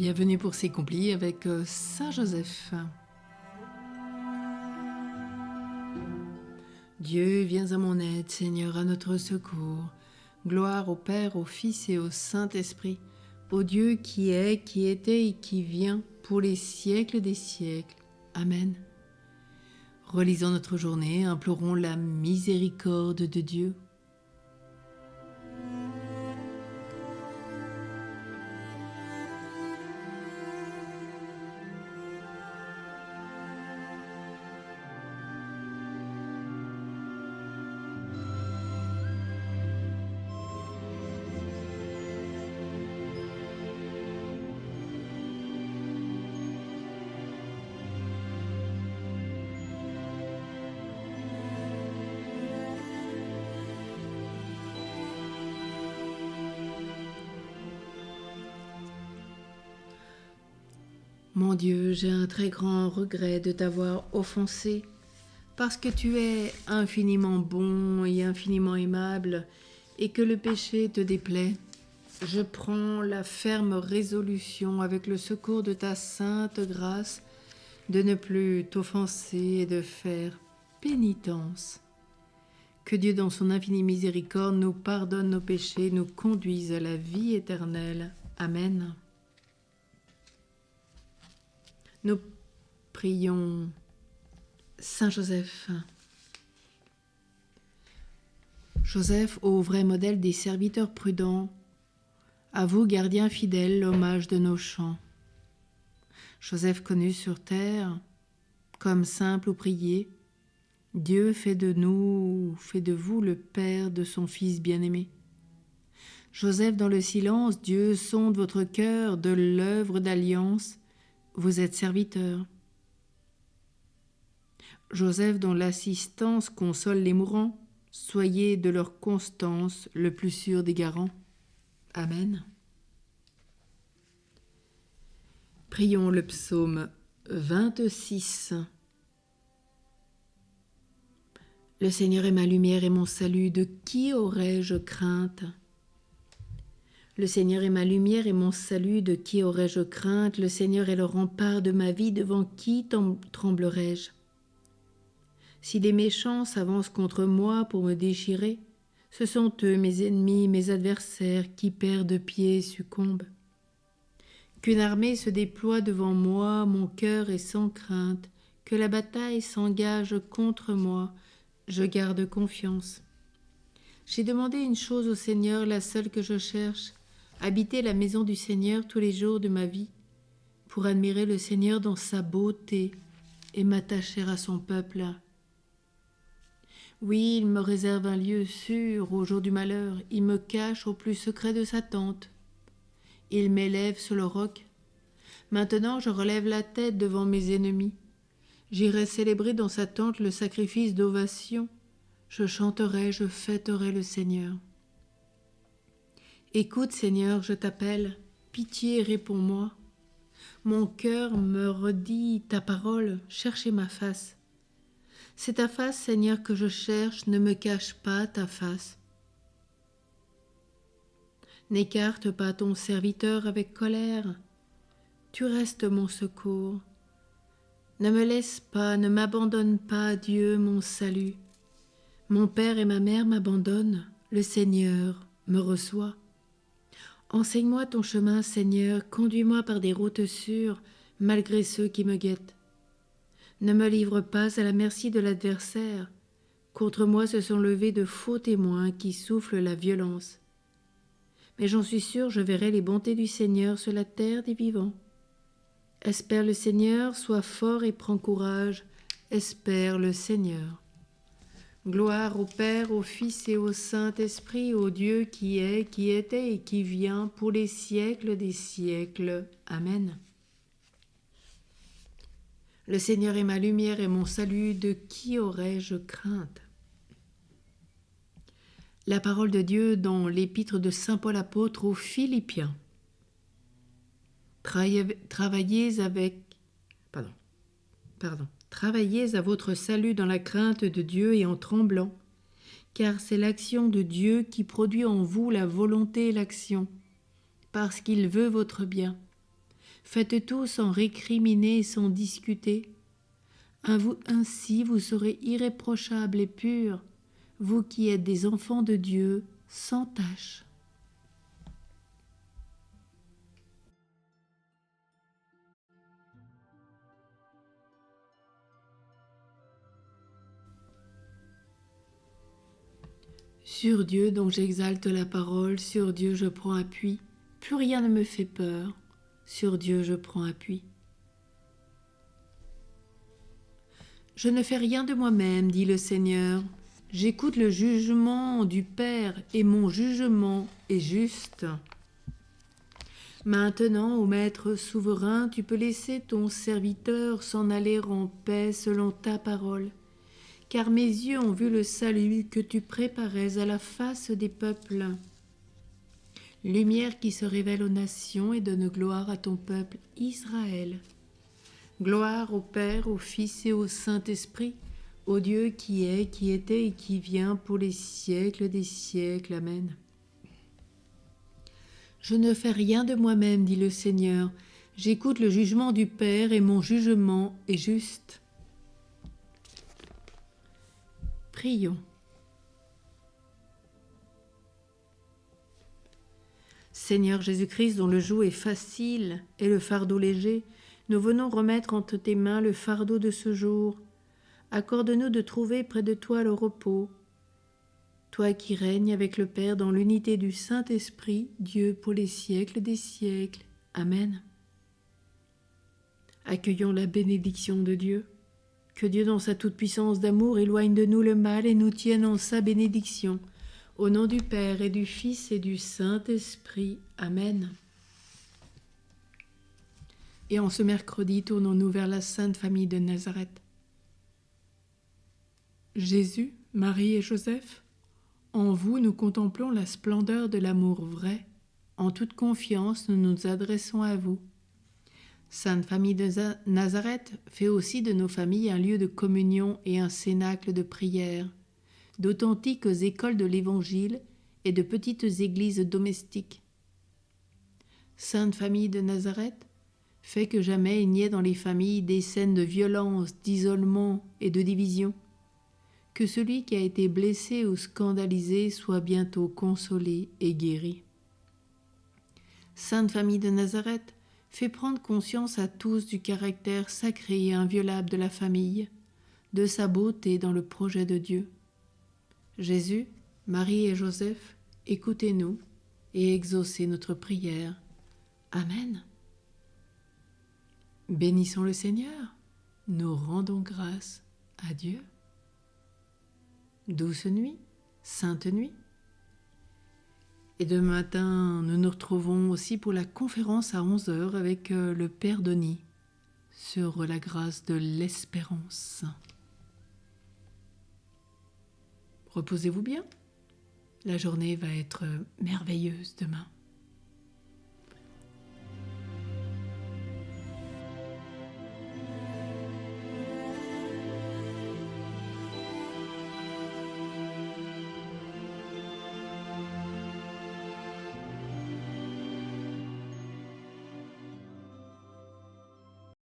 Bienvenue pour ces complis avec Saint Joseph. Dieu, viens à mon aide, Seigneur, à notre secours. Gloire au Père, au Fils et au Saint-Esprit, au Dieu qui est, qui était et qui vient, pour les siècles des siècles. Amen. Relisons notre journée, implorons la miséricorde de Dieu. Mon Dieu, j'ai un très grand regret de t'avoir offensé, parce que tu es infiniment bon et infiniment aimable, et que le péché te déplaît. Je prends la ferme résolution, avec le secours de ta sainte grâce, de ne plus t'offenser et de faire pénitence. Que Dieu, dans son infinie miséricorde, nous pardonne nos péchés, nous conduise à la vie éternelle. Amen. Nous prions Saint Joseph. Joseph, ô vrai modèle des serviteurs prudents, à vous, gardiens fidèles, l'hommage de nos chants. Joseph connu sur terre, comme simple ou prié, Dieu fait de vous le Père de son Fils bien-aimé. Joseph, dans le silence, Dieu sonde votre cœur de l'œuvre d'alliance. Vous êtes serviteur. Joseph, dont l'assistance console les mourants, soyez de leur constance le plus sûr des garants. Amen. Prions le psaume 26. Le Seigneur est ma lumière et mon salut, de qui aurais-je crainte ? Le Seigneur est ma lumière et mon salut, de qui aurais-je crainte ? Le Seigneur est le rempart de ma vie, devant qui tremblerais-je ? Si des méchants s'avancent contre moi pour me déchirer, ce sont eux, mes ennemis, mes adversaires, qui perdent pied et succombent. Qu'une armée se déploie devant moi, mon cœur est sans crainte, que la bataille s'engage contre moi, je garde confiance. J'ai demandé une chose au Seigneur, la seule que je cherche, habiter la maison du Seigneur tous les jours de ma vie, pour admirer le Seigneur dans sa beauté et m'attacher à son peuple. Oui, il me réserve un lieu sûr au jour du malheur, il me cache au plus secret de sa tente. Il m'élève sur le roc. Maintenant je relève la tête devant mes ennemis. J'irai célébrer dans sa tente le sacrifice d'ovation. Je chanterai, je fêterai le Seigneur. Écoute, Seigneur, je t'appelle, pitié, réponds-moi. Mon cœur me redit ta parole, cherchez ma face. C'est ta face, Seigneur, que je cherche, ne me cache pas ta face. N'écarte pas ton serviteur avec colère, tu restes mon secours. Ne me laisse pas, ne m'abandonne pas, Dieu, mon salut. Mon père et ma mère m'abandonnent, le Seigneur me reçoit. Enseigne-moi ton chemin, Seigneur, conduis-moi par des routes sûres, malgré ceux qui me guettent. Ne me livre pas à la merci de l'adversaire. Contre moi se sont levés de faux témoins qui soufflent la violence. Mais j'en suis sûr, je verrai les bontés du Seigneur sur la terre des vivants. Espère le Seigneur, sois fort et prends courage. Espère le Seigneur. Gloire au Père, au Fils et au Saint-Esprit, au Dieu qui est, qui était et qui vient, pour les siècles des siècles. Amen. Le Seigneur est ma lumière et mon salut, de qui aurais-je crainte ? La parole de Dieu dans l'épître de Saint Paul apôtre aux Philippiens. Travaillez à votre salut dans la crainte de Dieu et en tremblant, car c'est l'action de Dieu qui produit en vous la volonté et l'action, parce qu'il veut votre bien. Faites tout sans récriminer et sans discuter. Ainsi vous serez irréprochables et purs, vous qui êtes des enfants de Dieu, sans tache. Sur Dieu dont j'exalte la parole, sur Dieu je prends appui, plus rien ne me fait peur, sur Dieu je prends appui. Je ne fais rien de moi-même, dit le Seigneur, j'écoute le jugement du Père et mon jugement est juste. Maintenant, ô Maître souverain, tu peux laisser ton serviteur s'en aller en paix selon ta parole. Car mes yeux ont vu le salut que tu préparais à la face des peuples. Lumière qui se révèle aux nations et donne gloire à ton peuple Israël. Gloire au Père, au Fils et au Saint-Esprit, au Dieu qui est, qui était et qui vient pour les siècles des siècles. Amen. Je ne fais rien de moi-même, dit le Seigneur. J'écoute le jugement du Père et mon jugement est juste. Prions. Seigneur Jésus-Christ, dont le joug est facile et le fardeau léger, nous venons remettre entre tes mains le fardeau de ce jour. Accorde-nous de trouver près de toi le repos. Toi qui règnes avec le Père dans l'unité du Saint-Esprit, Dieu pour les siècles des siècles. Amen. Accueillons la bénédiction de Dieu. Que Dieu dans sa toute-puissance d'amour éloigne de nous le mal et nous tienne en sa bénédiction. Au nom du Père et du Fils et du Saint-Esprit. Amen. Et en ce mercredi, tournons-nous vers la Sainte Famille de Nazareth. Jésus, Marie et Joseph, en vous nous contemplons la splendeur de l'amour vrai. En toute confiance, nous nous adressons à vous. Sainte Famille de Nazareth fait aussi de nos familles un lieu de communion et un cénacle de prière, d'authentiques écoles de l'Évangile et de petites églises domestiques. Sainte Famille de Nazareth fait que jamais il n'y ait dans les familles des scènes de violence, d'isolement et de division, que celui qui a été blessé ou scandalisé soit bientôt consolé et guéri. Sainte Famille de Nazareth fait prendre conscience à tous du caractère sacré et inviolable de la famille, de sa beauté dans le projet de Dieu. Jésus, Marie et Joseph, écoutez-nous et exaucez notre prière. Amen. Bénissons le Seigneur, nous rendons grâce à Dieu. Douce nuit, sainte nuit. Et demain matin, nous nous retrouvons aussi pour la conférence à 11h avec le Père Denis sur la grâce de l'espérance. Reposez-vous bien. La journée va être merveilleuse demain.